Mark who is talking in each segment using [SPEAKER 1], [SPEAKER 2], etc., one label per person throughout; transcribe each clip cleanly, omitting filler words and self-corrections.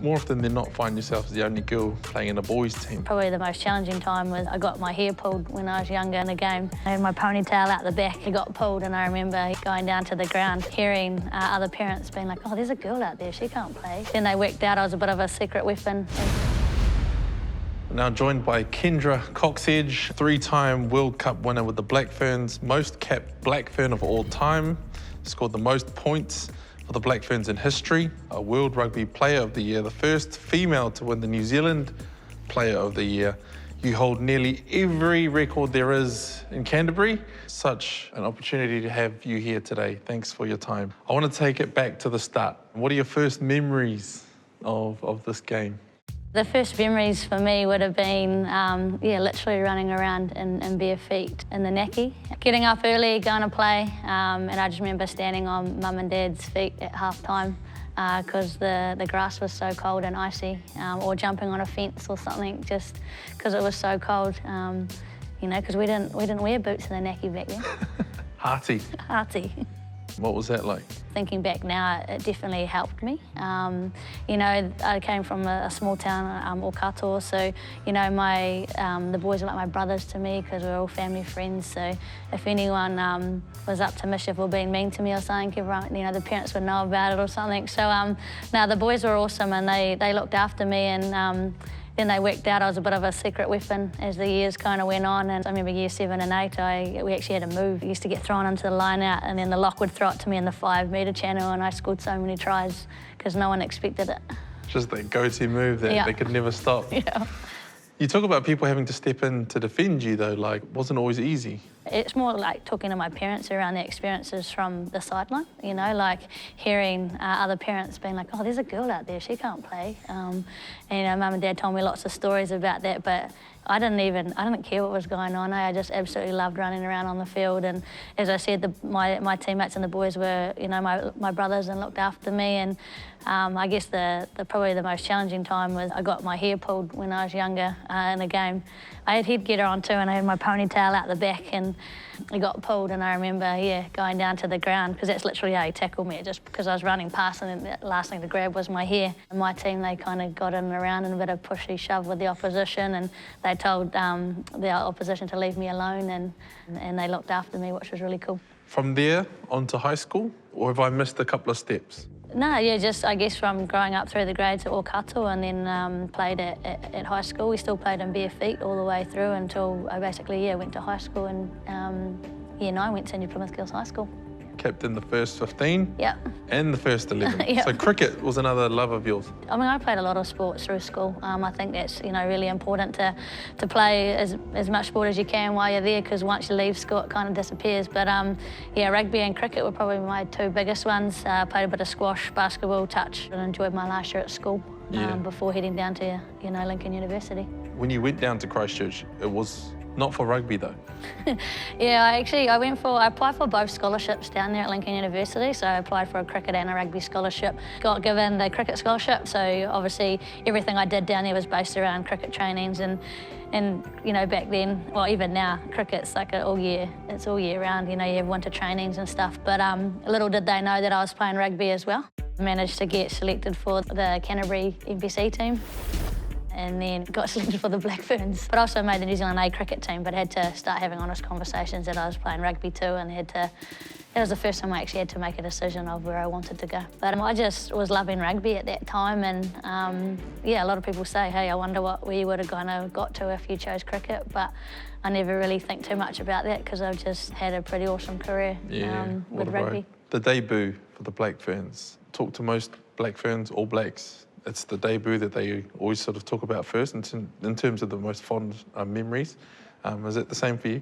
[SPEAKER 1] more often than not find yourself as the only girl playing in a boys' team.
[SPEAKER 2] Probably the most challenging time was I got my hair pulled when I was younger in a game. I had my ponytail out the back. It got pulled and I remember going down to the ground, hearing other parents being like, oh, there's a girl out there, she can't play. Then they worked out I was a bit of a secret weapon.
[SPEAKER 1] Now joined by Kendra Cocksedge, three-time World Cup winner with the Black Ferns, most capped Black Fern of all time, scored the most points for the Black Ferns in history, a World Rugby Player of the Year, the first female to win the New Zealand Player of the Year. You hold nearly every record there is in Canterbury. Such an opportunity to have you here today. Thanks for your time. I want to take it back to the start. What are your first memories of this game?
[SPEAKER 2] The first memories for me would have been, literally running around in bare feet in the Naki. Getting up early, going to play, and I just remember standing on Mum and Dad's feet at half-time because the grass was so cold and icy, or jumping on a fence or something just because it was so cold, because we didn't wear boots in the Naki back then.
[SPEAKER 1] Hearty.
[SPEAKER 2] Hearty.
[SPEAKER 1] What was that like?
[SPEAKER 2] Thinking back now, it definitely helped me. I came from a small town, Okatoa, so, the boys were like my brothers to me because we were all family friends. So if anyone was up to mischief or being mean to me or something, everyone, the parents would know about it or something. So the boys were awesome and they looked after me and then they worked out I was a bit of a secret weapon as the years kind of went on. And I remember year 7 and 8, we actually had to move. We used to get thrown into the line out and then the lock would throw it to me in the 5-metre channel and I scored so many tries because no one expected it.
[SPEAKER 1] Just that go-to move that they could never stop.
[SPEAKER 2] Yeah.
[SPEAKER 1] You talk about people having to step in to defend you though, like, wasn't always easy.
[SPEAKER 2] It's more like talking to my parents around their experiences from the sideline, like hearing other parents being like, oh, there's a girl out there, she can't play. Mum and Dad told me lots of stories about that, but I didn't care what was going on. I just absolutely loved running around on the field. And as I said, my teammates and the boys were, my brothers and looked after me. And I guess probably the most challenging time was I got my hair pulled when I was younger in a game. I had headgear on too and I had my ponytail out the back and it got pulled and I remember, going down to the ground because that's literally how he tackled me, just because I was running past and the last thing to grab was my hair. And my team, they kind of got in and around in a bit of pushy shove with the opposition and they told the opposition to leave me alone and they looked after me, which was really cool.
[SPEAKER 1] From there on to high school, or have I missed a couple of steps?
[SPEAKER 2] No, just I guess from growing up through the grades at Okatoa and then played at high school. We still played in bare feet all the way through until I basically went to high school and year 9 went to Senior Plymouth Girls High School.
[SPEAKER 1] Captain the first 15 and the first 11.
[SPEAKER 2] Yep.
[SPEAKER 1] So cricket was another love of yours.
[SPEAKER 2] I mean, I played a lot of sports through school. I think that's really important to play as much sport as you can while you're there because once you leave school it kind of disappears. But rugby and cricket were probably my 2 biggest ones. Played a bit of squash, basketball, touch, and enjoyed my last year at school before heading down to Lincoln University.
[SPEAKER 1] When you went down to Christchurch, it was not for rugby though.
[SPEAKER 2] I applied for both scholarships down there at Lincoln University. So I applied for a cricket and a rugby scholarship. Got given the cricket scholarship. So obviously everything I did down there was based around cricket trainings and back then, well even now, cricket's like it's all year round. You have winter trainings and stuff. But little did they know that I was playing rugby as well. I managed to get selected for the Canterbury NPC team. And then got selected for the Black Ferns. But also made the New Zealand A cricket team, but had to start having honest conversations that I was playing rugby too, and that was the first time I actually had to make a decision of where I wanted to go. But I just was loving rugby at that time, and a lot of people say, hey, I wonder where you would have got to if you chose cricket, but I never really think too much about that because I've just had a pretty awesome career with rugby.
[SPEAKER 1] The debut for the Black Ferns. Talk to most Black Ferns, All Blacks. It's the debut that they always sort of talk about first in terms of the most fond memories. Is it the same for you?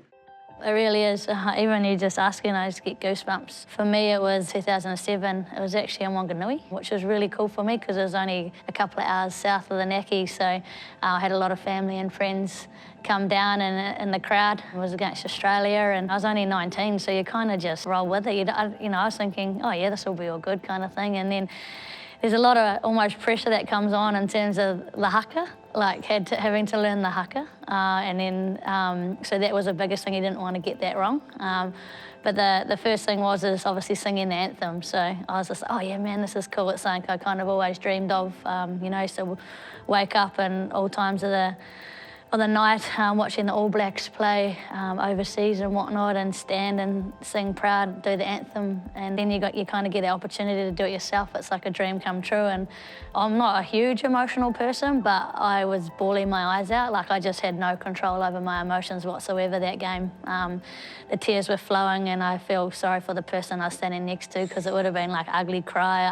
[SPEAKER 2] It really is. Even you just asking, I just get goosebumps. For me, it was 2007. It was actually in Wanganui, which was really cool for me because it was only a couple of hours south of the Naki. So I had a lot of family and friends come down in the crowd. It was against Australia and I was only 19, so you kind of just roll with it. I was thinking, oh yeah, this will be all good kind of thing. And then there's a lot of almost pressure that comes on in terms of the haka, like having to learn the haka. And then, so that was the biggest thing, he didn't want to get that wrong. But the first thing was obviously singing the anthem. So I was just, oh yeah, man, this is cool. It's something I kind of always dreamed of, you know, so wake up and all times of the night watching the All Blacks play overseas and whatnot, and stand and sing proud, do the anthem, and then you kind of get the opportunity to do it yourself. It's like a dream come true. And I'm not a huge emotional person, but I was bawling my eyes out. Like, I just had no control over my emotions whatsoever that game. The tears were flowing, and I feel sorry for the person I was standing next to, because it would have been like ugly cry,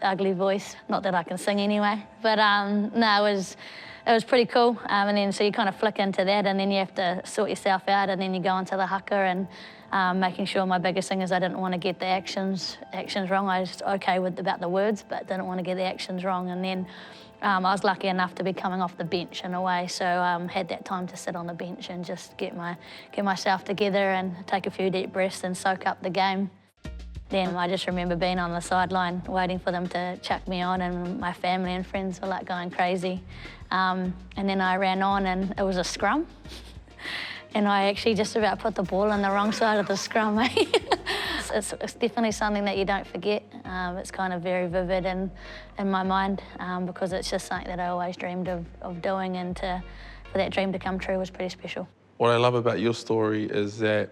[SPEAKER 2] ugly voice. Not that I can sing anyway, but no, it was pretty cool. And then so you kind of flick into that, and then you have to sort yourself out, and then you go into the haka, and making sure, my biggest thing is I didn't want to get the actions wrong. I was okay about the words, but didn't want to get the actions wrong. And then I was lucky enough to be coming off the bench in a way, so had that time to sit on the bench and just get myself together and take a few deep breaths and soak up the game. Then I just remember being on the sideline waiting for them to chuck me on, and my family and friends were like going crazy. And then I ran on, and it was a scrum. And I actually just about put the ball on the wrong side of the scrum. It's definitely something that you don't forget. It's kind of very vivid in my mind, because it's just something that I always dreamed of doing, and for that dream to come true was pretty special.
[SPEAKER 1] What I love about your story is that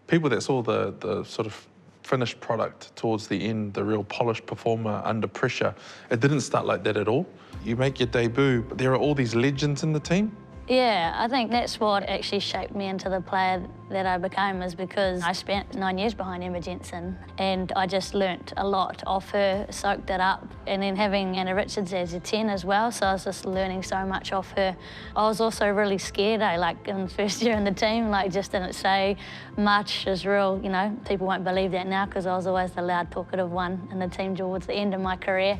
[SPEAKER 1] people that saw the sort of finished product towards the end, the real polished performer under pressure, it didn't start like that at all. You make your debut, but there are all these legends in the team.
[SPEAKER 2] Yeah, I think that's what actually shaped me into the player that I became, is because I spent 9 years behind Emma Jensen, and I just learnt a lot off her, soaked it up, and then having Anna Richards as a 10 as well, so I was just learning so much off her. I was also really scared, like in the first year in the team, like just didn't say much as real, you know, people won't believe that now, because I was always the loud talkative one in the team towards the end of my career.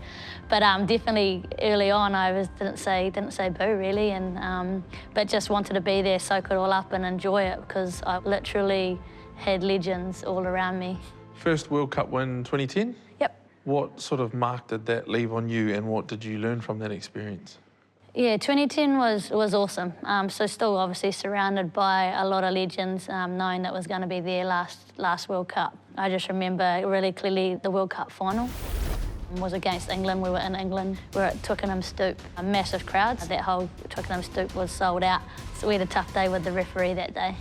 [SPEAKER 2] But definitely early on I didn't say boo really, and but just wanted to be there, soak it all up and enjoy it, because I literally had legends all around me.
[SPEAKER 1] First World Cup win, 2010?
[SPEAKER 2] Yep.
[SPEAKER 1] What sort of mark did that leave on you, and what did you learn from that experience?
[SPEAKER 2] Yeah, 2010 was awesome. So still obviously surrounded by a lot of legends, knowing that was going to be their last World Cup. I just remember really clearly the World Cup final was against England. We were in England. We were at Twickenham Stoop, a massive crowd. That whole Twickenham Stoop was sold out. So we had a tough day with the referee that day.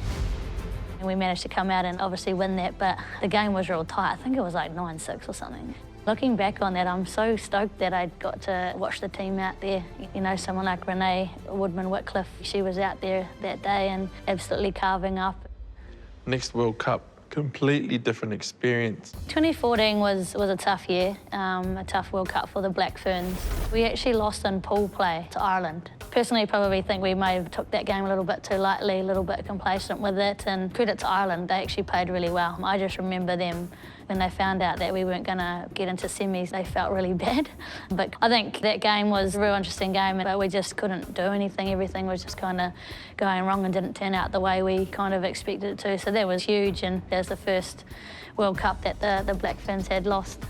[SPEAKER 2] And we managed to come out and obviously win that, but the game was real tight. I think it was like 9-6 or something. Looking back on that, I'm so stoked that I got to watch the team out there. You know, someone like Renee Woodman-Whitcliffe, she was out there that day and absolutely carving up.
[SPEAKER 1] Next World Cup, completely different experience.
[SPEAKER 2] 2014 was a tough year, a tough World Cup for the Black Ferns. We actually lost in pool play to Ireland. Personally, probably think we may have took that game a little bit too lightly, a little bit complacent with it, and credit to Ireland, they actually played really well. I just remember them, when they found out that we weren't going to get into semis, they felt really bad. But I think that game was a real interesting game, but we just couldn't do anything. Everything was just kind of going wrong and didn't turn out the way we kind of expected it to. So that was huge, and that was the first World Cup that the Black Ferns had lost.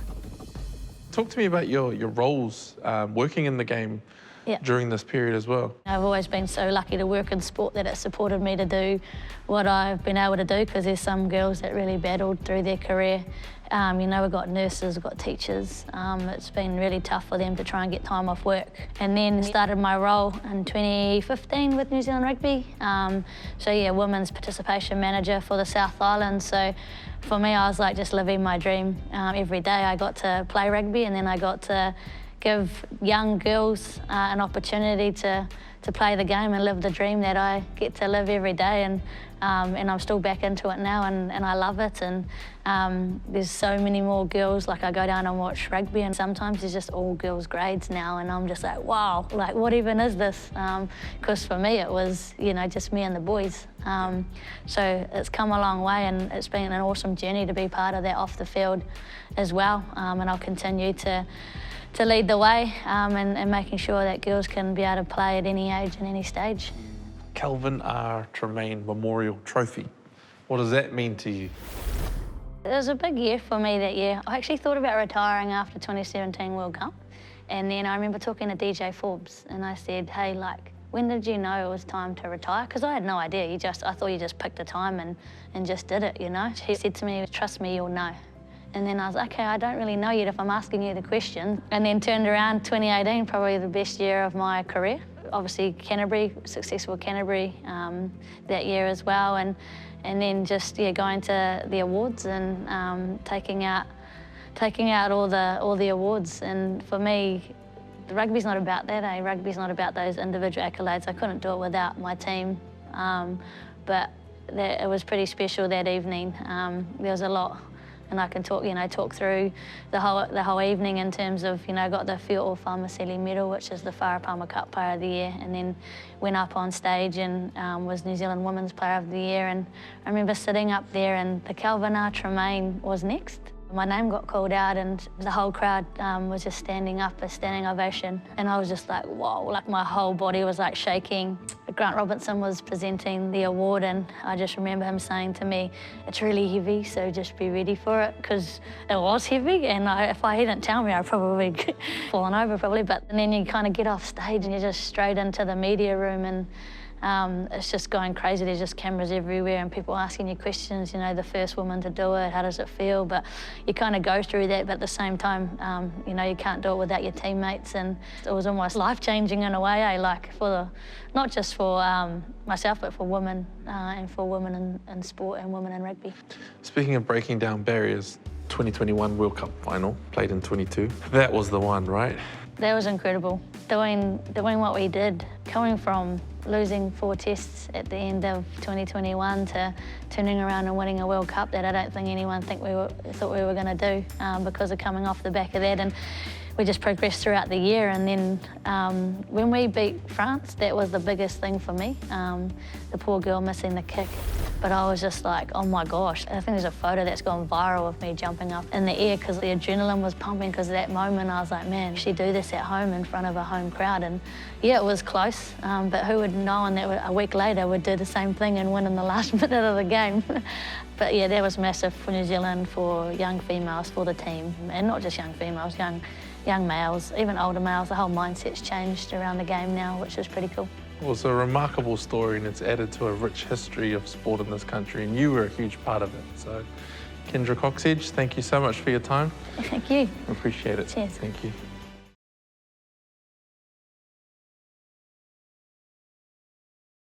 [SPEAKER 1] Talk to me about your roles working in the game.
[SPEAKER 2] Yeah.
[SPEAKER 1] During this period as well.
[SPEAKER 2] I've always been so lucky to work in sport that it supported me to do what I've been able to do, because there's some girls that really battled through their career. You know, we've got nurses, we've got teachers. It's been really tough for them to try and get time off work. And then started my role in 2015 with New Zealand Rugby. So yeah, women's participation manager for the South Island. So for me, I was like just living my dream. Every day I got to play rugby, and then I got to give young girls an opportunity to play the game and live the dream that I get to live every day. And I'm still back into it now, and I love it. And there's so many more girls. Like, I go down and watch rugby, and sometimes there's just all girls grades now, and I'm just like, wow, like what even is this? Because for me it was, you know, just me and the boys. So it's come a long way, and it's been an awesome journey to be part of that off the field as well. And I'll continue to lead the way, and making sure that girls can be able to play at any age and any stage.
[SPEAKER 1] Kelvin R. Tremaine Memorial Trophy. What does that mean to you?
[SPEAKER 2] It was a big year for me that year. I actually thought about retiring after 2017 World Cup, and then I remember talking to DJ Forbes, and I said, hey, like, when did you know it was time to retire? Because I had no idea. I thought you just picked a time and just did it, you know? He said to me, trust me, you'll know. And then I was like, okay, I don't really know yet if I'm asking you the question. And then turned around 2018, probably the best year of my career. Obviously Canterbury, successful Canterbury that year as well. And then just going to the awards and taking out all the awards. And for me, the rugby's not about that, eh? Rugby's not about those individual accolades. I couldn't do it without my team. But it was pretty special that evening. There was a lot. And I can talk through the whole evening in terms of, got the Whio Whamaseli medal, which is the Wharapama Cup Player of the Year, and then went up on stage and was New Zealand Women's Player of the Year. And I remember sitting up there and the Kelvina Tremaine was next. My name got called out and the whole crowd was just standing up, a standing ovation. And I was just like, whoa, like my whole body was like shaking. Grant Robinson was presenting the award and I just remember him saying to me, it's really heavy, so just be ready for it, because it was heavy and if he didn't tell me, I'd probably fallen over probably. And then you kind of get off stage and you're just straight into the media room and it's just going crazy. There's just cameras everywhere and people asking you questions, the first woman to do it, how does it feel? But you kind of go through that, but at the same time, you can't do it without your teammates. And it was almost life-changing in a way, like not just for myself, but for women and for women in sport and women in rugby.
[SPEAKER 1] Speaking of breaking down barriers, 2021 World Cup final, played in 22. That was the one, right?
[SPEAKER 2] That was incredible. Doing what we did, coming from losing 4 tests at the end of 2021 to turning around and winning a World Cup that I don't think anyone thought we were going to do because of coming off the back of that. And we just progressed throughout the year. And then when we beat France, that was the biggest thing for me, the poor girl missing the kick. But I was just like, oh my gosh. I think there's a photo that's gone viral of me jumping up in the air because the adrenaline was pumping, because at that moment I was like, man, she do this at home in front of a home crowd. And yeah, it was close, but who would know, and that a week later would do the same thing and win in the last minute of the game. But yeah, that was massive for New Zealand, for young females, for the team. And not just young females, young males, even older males. The whole mindset's changed around the game now, which is pretty cool.
[SPEAKER 1] Well, it's a remarkable story and it's added to a rich history of sport in this country, and you were a huge part of it. So, Kendra Cocksedge, thank you so much for your time.
[SPEAKER 2] Thank you.
[SPEAKER 1] Appreciate it.
[SPEAKER 2] Cheers.
[SPEAKER 1] Thank you.